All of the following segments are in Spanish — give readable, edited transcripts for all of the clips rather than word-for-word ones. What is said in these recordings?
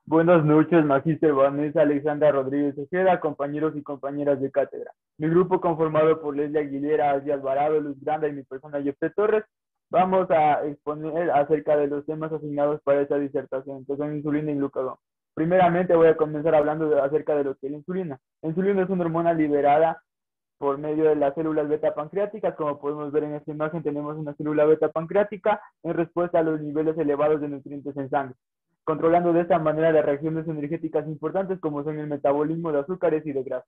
Buenas noches, Magíster Vanessa Alexandra Rodríguez Ojeda, compañeros y compañeras de cátedra. Mi grupo, conformado por Leslie Aguilera, Así Alvarado, Luz Granda y mi persona, Jeffrey Torres, vamos a exponer acerca de los temas asignados para esta disertación, que son insulina y glucagón. Primeramente voy a comenzar hablando acerca de lo que es la insulina. La insulina es una hormona liberada por medio de las células beta pancreáticas. Como podemos ver en esta imagen, tenemos una célula beta pancreática en respuesta a los niveles elevados de nutrientes en sangre, controlando de esta manera las reacciones energéticas importantes como son el metabolismo de azúcares y de grasa.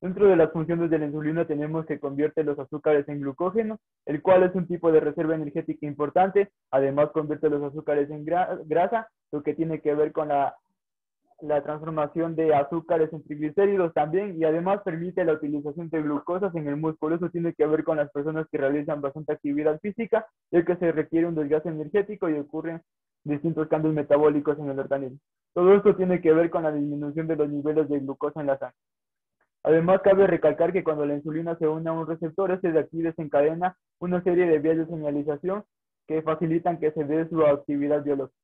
Dentro de las funciones de la insulina tenemos que convierte los azúcares en glucógeno, el cual es un tipo de reserva energética importante. Además convierte los azúcares en grasa, lo que tiene que ver con la transformación de azúcares en triglicéridos también, y además permite la utilización de glucosas en el músculo. Eso tiene que ver con las personas que realizan bastante actividad física, ya que se requiere un desgaste energético y ocurren distintos cambios metabólicos en el organismo. Todo esto tiene que ver con la disminución de los niveles de glucosa en la sangre. Además, cabe recalcar que cuando la insulina se une a un receptor, este de aquí desencadena una serie de vías de señalización que facilitan que se dé su actividad biológica.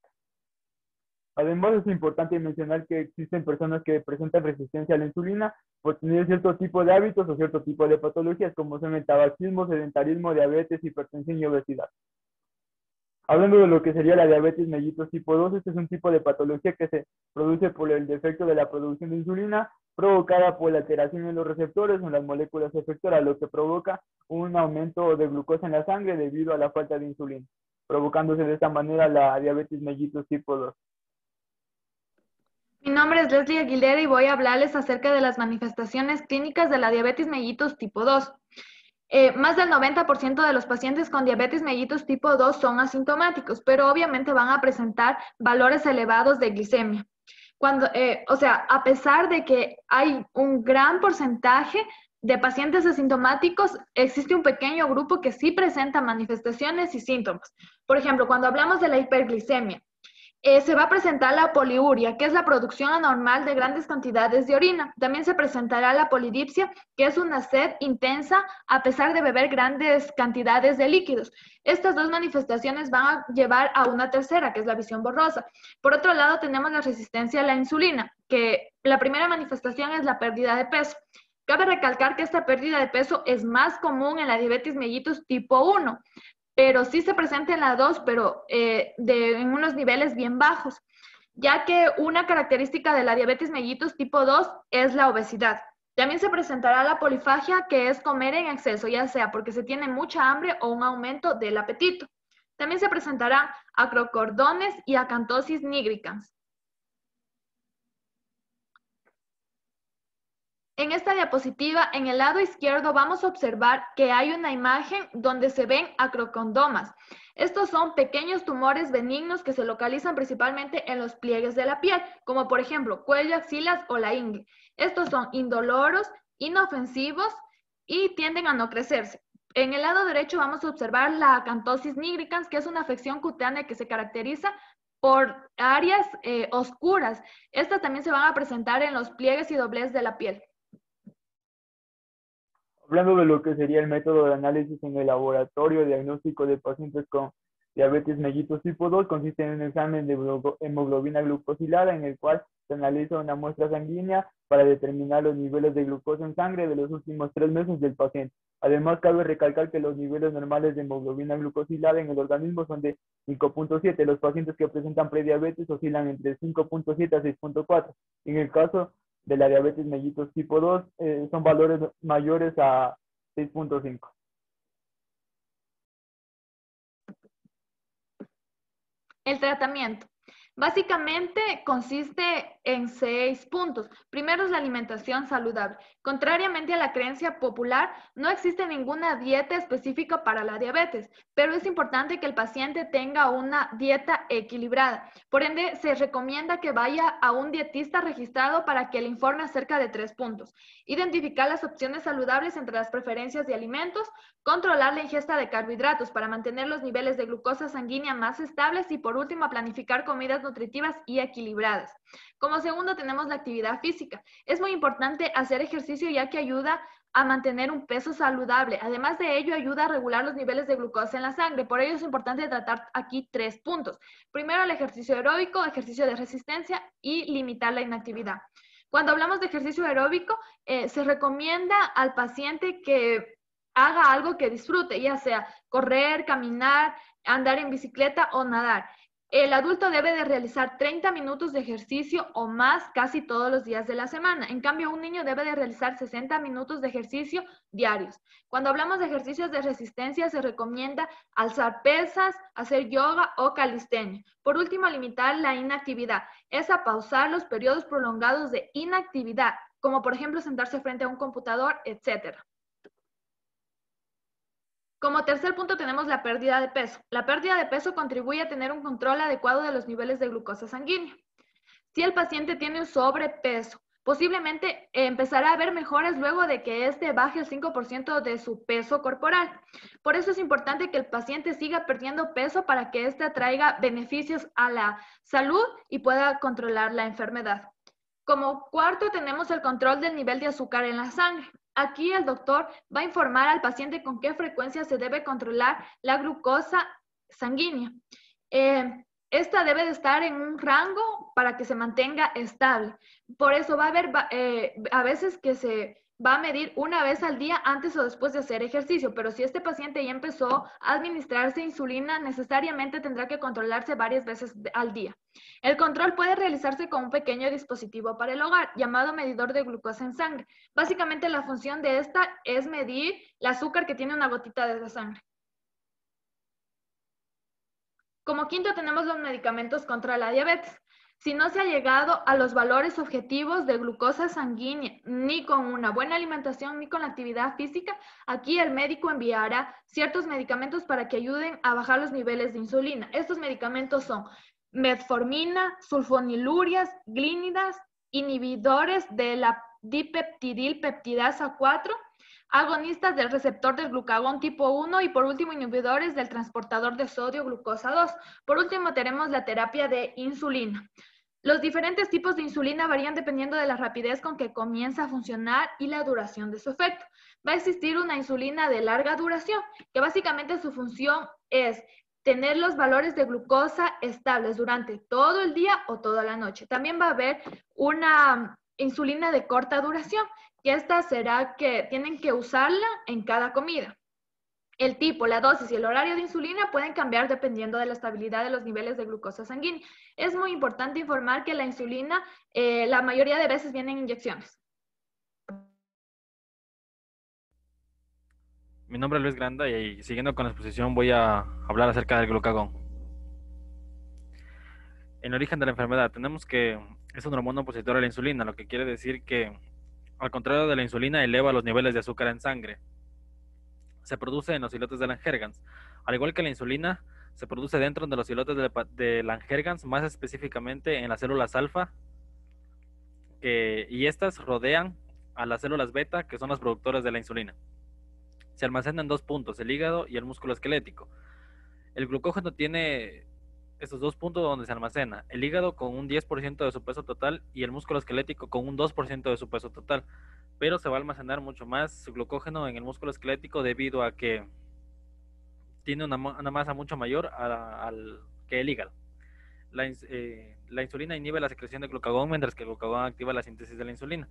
Además, es importante mencionar que existen personas que presentan resistencia a la insulina por tener cierto tipo de hábitos o cierto tipo de patologías, como son el tabaquismo, sedentarismo, diabetes, hipertensión y obesidad. Hablando de lo que sería la diabetes mellitus tipo 2, este es un tipo de patología que se produce por el defecto de la producción de insulina, provocada por la alteración en los receptores o en las moléculas efectoras, lo que provoca un aumento de glucosa en la sangre debido a la falta de insulina, provocándose de esta manera la diabetes mellitus tipo 2. Mi nombre es Leslie Aguilera y voy a hablarles acerca de las manifestaciones clínicas de la diabetes mellitus tipo 2. Más del 90% de los pacientes con diabetes mellitus tipo 2 son asintomáticos, pero obviamente van a presentar valores elevados de glicemia. A pesar de que hay un gran porcentaje de pacientes asintomáticos, existe un pequeño grupo que sí presenta manifestaciones y síntomas. Por ejemplo, cuando hablamos de la hiperglicemia, se va a presentar la poliuria, que es la producción anormal de grandes cantidades de orina. También se presentará la polidipsia, que es una sed intensa a pesar de beber grandes cantidades de líquidos. Estas dos manifestaciones van a llevar a una tercera, que es la visión borrosa. Por otro lado, tenemos la resistencia a la insulina, que la primera manifestación es la pérdida de peso. Cabe recalcar que esta pérdida de peso es más común en la diabetes mellitus tipo 1, pero sí se presenta en la 2, pero en unos niveles bien bajos, ya que una característica de la diabetes mellitus tipo 2 es la obesidad. También se presentará la polifagia, que es comer en exceso, ya sea porque se tiene mucha hambre o un aumento del apetito. También se presentarán acrocordones y acantosis nigricans. En esta diapositiva, en el lado izquierdo, vamos a observar que hay una imagen donde se ven acrocondomas. Estos son pequeños tumores benignos que se localizan principalmente en los pliegues de la piel, como por ejemplo cuello, axilas o la ingle. Estos son indoloros, inofensivos y tienden a no crecerse. En el lado derecho vamos a observar la acantosis nigricans, que es una afección cutánea que se caracteriza por áreas oscuras. Estas también se van a presentar en los pliegues y dobleces de la piel. Hablando de lo que sería el método de análisis en el laboratorio diagnóstico de pacientes con diabetes mellitus tipo 2, consiste en un examen de hemoglobina glucosilada en el cual se analiza una muestra sanguínea para determinar los niveles de glucosa en sangre de los últimos 3 meses del paciente. Además, cabe recalcar que los niveles normales de hemoglobina glucosilada en el organismo son de 5.7. Los pacientes que presentan prediabetes oscilan entre 5.7 a 6.4. En el caso de la diabetes mellitus tipo 2 son valores mayores a 6.5. El tratamiento. Básicamente consiste en 6 puntos. Primero es la alimentación saludable. Contrariamente a la creencia popular, no existe ninguna dieta específica para la diabetes, pero es importante que el paciente tenga una dieta equilibrada. Por ende, se recomienda que vaya a un dietista registrado para que le informe acerca de 3 puntos. Identificar las opciones saludables entre las preferencias de alimentos, controlar la ingesta de carbohidratos para mantener los niveles de glucosa sanguínea más estables y por último, planificar comidas nutritivas y equilibradas. Como segundo tenemos la actividad física. Es muy importante hacer ejercicio ya que ayuda a mantener un peso saludable. Además de ello, ayuda a regular los niveles de glucosa en la sangre. Por ello es importante tratar aquí 3 puntos. Primero, el ejercicio aeróbico, ejercicio de resistencia y limitar la inactividad. Cuando hablamos de ejercicio aeróbico, se recomienda al paciente que haga algo que disfrute, ya sea correr, caminar, andar en bicicleta o nadar. El adulto debe de realizar 30 minutos de ejercicio o más casi todos los días de la semana. En cambio, un niño debe de realizar 60 minutos de ejercicio diarios. Cuando hablamos de ejercicios de resistencia, se recomienda alzar pesas, hacer yoga o calistenia. Por último, limitar la inactividad. Es a pausar los periodos prolongados de inactividad, como por ejemplo sentarse frente a un computador, etc. Como tercer punto tenemos la pérdida de peso. La pérdida de peso contribuye a tener un control adecuado de los niveles de glucosa sanguínea. Si el paciente tiene un sobrepeso, posiblemente empezará a ver mejoras luego de que éste baje el 5% de su peso corporal. Por eso es importante que el paciente siga perdiendo peso para que éste traiga beneficios a la salud y pueda controlar la enfermedad. Como cuarto tenemos el control del nivel de azúcar en la sangre. Aquí el doctor va a informar al paciente con qué frecuencia se debe controlar la glucosa sanguínea. Esta debe de estar en un rango para que se mantenga estable. Por eso va a haber a veces que se va a medir una vez al día antes o después de hacer ejercicio, pero si este paciente ya empezó a administrarse insulina, necesariamente tendrá que controlarse varias veces al día. El control puede realizarse con un pequeño dispositivo para el hogar, llamado medidor de glucosa en sangre. Básicamente la función de esta es medir el azúcar que tiene una gotita de sangre. Como quinto tenemos los medicamentos contra la diabetes. Si no se ha llegado a los valores objetivos de glucosa sanguínea, ni con una buena alimentación, ni con la actividad física, aquí el médico enviará ciertos medicamentos para que ayuden a bajar los niveles de insulina. Estos medicamentos son metformina, sulfonilurias, glínidas, inhibidores de la dipeptidilpeptidasa 4, agonistas del receptor del glucagón tipo 1 y por último inhibidores del transportador de sodio glucosa 2. Por último tenemos la terapia de insulina. Los diferentes tipos de insulina varían dependiendo de la rapidez con que comienza a funcionar y la duración de su efecto. Va a existir una insulina de larga duración, que básicamente su función es tener los valores de glucosa estables durante todo el día o toda la noche. También va a haber una insulina de corta duración, que esta será que tienen que usarla en cada comida. El tipo, la dosis y el horario de insulina pueden cambiar dependiendo de la estabilidad de los niveles de glucosa sanguínea. Es muy importante informar que la insulina la mayoría de veces viene en inyecciones. Mi nombre es Luis Granda y siguiendo con la exposición voy a hablar acerca del glucagón. En el origen de la enfermedad tenemos que es una hormona opositora a la insulina, lo que quiere decir que al contrario de la insulina eleva los niveles de azúcar en sangre. Se produce en los islotes de Langerhans. Al igual que la insulina, se produce dentro de los islotes de Langerhans, más específicamente en las células alfa, y estas rodean a las células beta, que son las productoras de la insulina. Se almacena en 2 puntos, el hígado y el músculo esquelético. El glucógeno tiene estos 2 puntos donde se almacena, el hígado con un 10% de su peso total y el músculo esquelético con un 2% de su peso total, pero se va a almacenar mucho más glucógeno en el músculo esquelético debido a que tiene una masa mucho mayor que el hígado. La insulina inhibe la secreción de glucagón, mientras que el glucagón activa la síntesis de la insulina.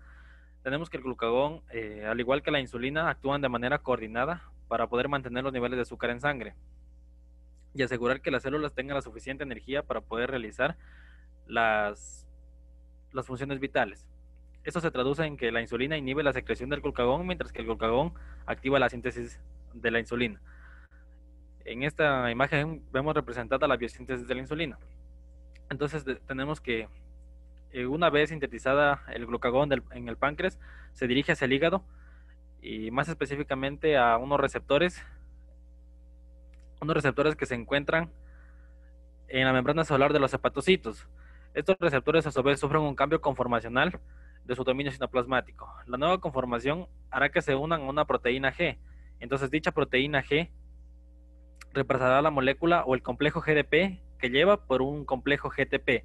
Tenemos que el glucagón, al igual que la insulina, actúan de manera coordinada para poder mantener los niveles de azúcar en sangre y asegurar que las células tengan la suficiente energía para poder realizar las funciones vitales. Esto se traduce en que la insulina inhibe la secreción del glucagón, mientras que el glucagón activa la síntesis de la insulina. En esta imagen vemos representada la biosíntesis de la insulina. Entonces tenemos que una vez sintetizada el glucagón en el páncreas, se dirige hacia el hígado y más específicamente a unos receptores que se encuentran en la membrana celular de los hepatocitos. Estos receptores a su vez sufren un cambio conformacional de su dominio citoplasmático. La nueva conformación hará que se unan a una proteína G. Entonces dicha proteína G reemplazará la molécula o el complejo GDP que lleva por un complejo GTP.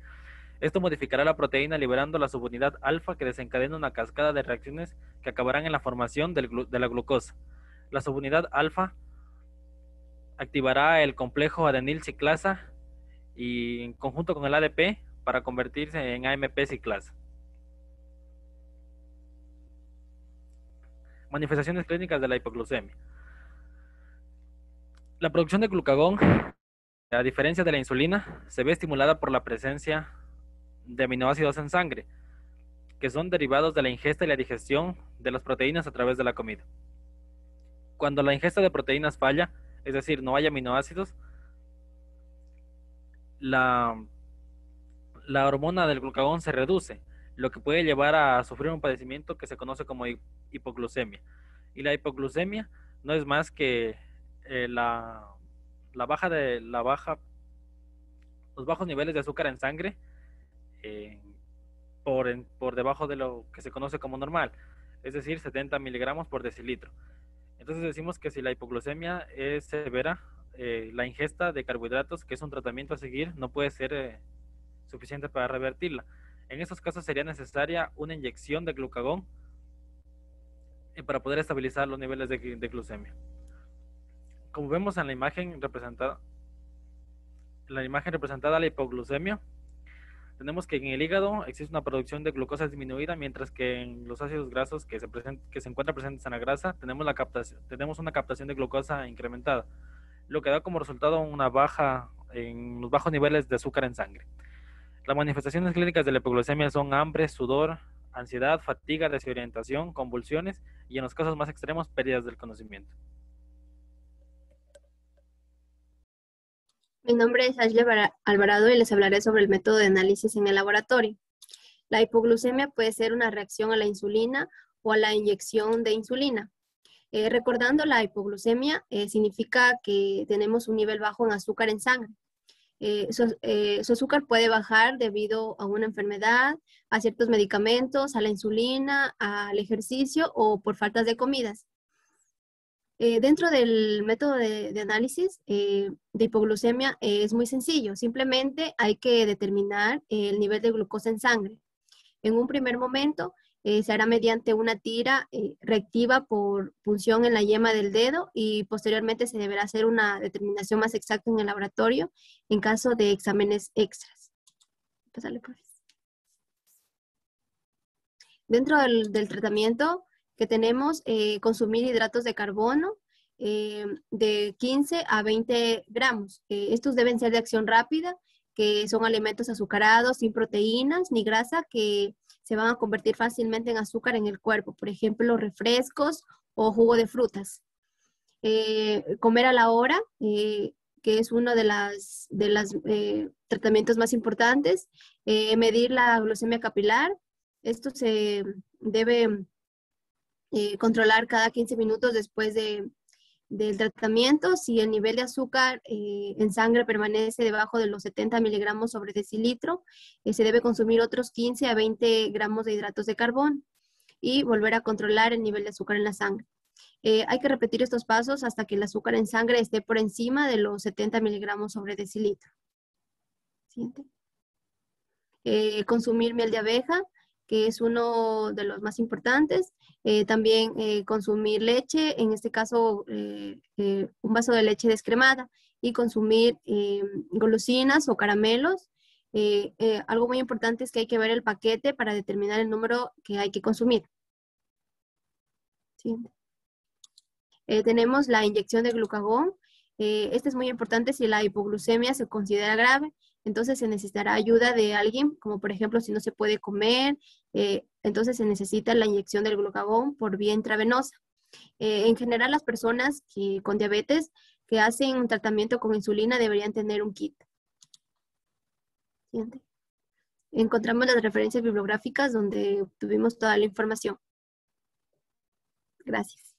Esto modificará la proteína liberando la subunidad alfa que desencadena una cascada de reacciones que acabarán en la formación de la glucosa. La subunidad alfa activará el complejo adenil ciclasa y en conjunto con el ADP para convertirse en AMP ciclasa. Manifestaciones clínicas de la hipoglucemia. La producción de glucagón, a diferencia de la insulina, se ve estimulada por la presencia de aminoácidos en sangre, que son derivados de la ingesta y la digestión de las proteínas a través de la comida. Cuando la ingesta de proteínas falla, es decir, no hay aminoácidos, la hormona del glucagón se reduce, lo que puede llevar a sufrir un padecimiento que se conoce como hipoglucemia. Y la hipoglucemia no es más que los bajos niveles de azúcar en sangre por debajo de lo que se conoce como normal, es decir, 70 miligramos por decilitro. Entonces decimos que si la hipoglucemia es severa, la ingesta de carbohidratos, que es un tratamiento a seguir, no puede ser suficiente para revertirla. En estos casos sería necesaria una inyección de glucagón para poder estabilizar los niveles de glucemia. Como vemos en la imagen representada, la hipoglucemia, tenemos que en el hígado existe una producción de glucosa disminuida, mientras que en los ácidos grasos que se encuentran presentes en la grasa tenemos una captación de glucosa incrementada, lo que da como resultado una baja en los bajos niveles de azúcar en sangre. Las manifestaciones clínicas de la hipoglucemia son hambre, sudor, ansiedad, fatiga, desorientación, convulsiones y en los casos más extremos, pérdidas del conocimiento. Mi nombre es Ashley Alvarado y les hablaré sobre el método de análisis en el laboratorio. La hipoglucemia puede ser una reacción a la insulina o a la inyección de insulina. Recordando, la hipoglucemia significa que tenemos un nivel bajo en azúcar en sangre. Su azúcar puede bajar debido a una enfermedad, a ciertos medicamentos, a la insulina, al ejercicio o por faltas de comidas. Dentro del método de análisis de hipoglucemia es muy sencillo. Simplemente hay que determinar el nivel de glucosa en sangre. En un primer momento se hará mediante una tira reactiva por punción en la yema del dedo y posteriormente se deberá hacer una determinación más exacta en el laboratorio en caso de exámenes extras. Pásale, por favor. Dentro del tratamiento que tenemos, consumir hidratos de carbono de 15 a 20 gramos. Estos deben ser de acción rápida, que son alimentos azucarados, sin proteínas ni grasa, que se van a convertir fácilmente en azúcar en el cuerpo. Por ejemplo, refrescos o jugo de frutas. Comer a la hora, que es uno de los tratamientos más importantes. Medir la glucemia capilar. Esto se debe controlar cada 15 minutos después del tratamiento. Si el nivel de azúcar en sangre permanece debajo de los 70 miligramos sobre decilitro, se debe consumir otros 15 a 20 gramos de hidratos de carbono y volver a controlar el nivel de azúcar en la sangre. Hay que repetir estos pasos hasta que el azúcar en sangre esté por encima de los 70 miligramos sobre decilitro. Siguiente. Consumir miel de abeja, que es uno de los más importantes. También consumir leche, en este caso un vaso de leche descremada, y consumir golosinas o caramelos. Algo muy importante es que hay que ver el paquete para determinar el número que hay que consumir. Siguiente. Tenemos la inyección de glucagón. Este es muy importante si la hipoglucemia se considera grave. Entonces se necesitará ayuda de alguien, como por ejemplo si no se puede comer, entonces se necesita la inyección del glucagón por vía intravenosa. En general, las personas con diabetes que hacen un tratamiento con insulina deberían tener un kit. Siguiente. Encontramos las referencias bibliográficas donde obtuvimos toda la información. Gracias.